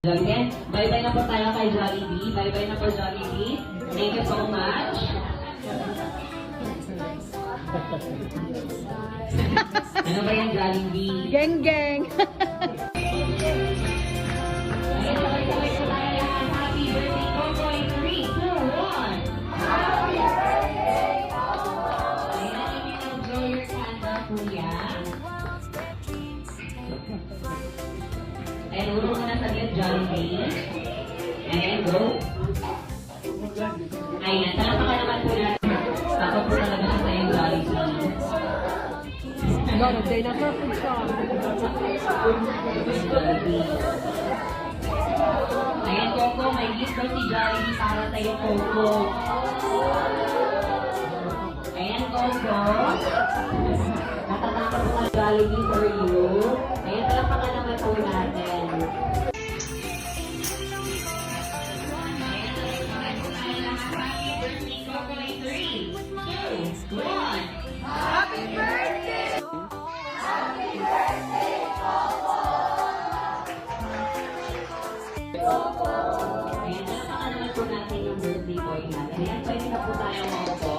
Again, bye-bye na po tayo kay Jollibee. Bye-bye na po, Jollibee. Thank you so much. Ano ba yan, Jollibee? Geng geng. Ayan, sabay-sabay po tayo yan. Happy birthday, Coco, in 3, 2, 1. Happy birthday, Coco! Ayan, you can enjoy your candle, kuya. Ayan, urong mo na saglit, Jollibee. Ayan, go. Ayan, talaga ka naman po natin. Ako po talaga siya sa yung Jollibee. Birthday na perfect song. Jollibee. Ayan, Coco, may gift daw si Jollibee para sa'yo, Coco. Ayan, Coco. Natatakot po ang Jollibee for you. Ayan, talaga ka naman po natin. Happy birthday! Happy birthday, Coco! Ayan, talaga naman po natin yung birthday boy natin. Ayan, pwede na po tayo maupo.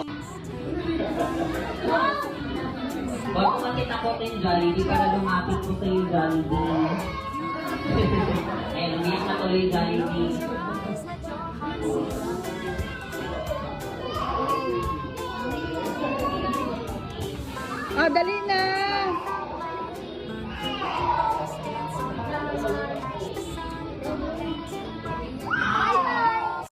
Huwag po kasi takotin Jollibee para lumapit po sa yung Jollibee. Ayan, umiyak na tuloy Jollibee. Ah, dali na!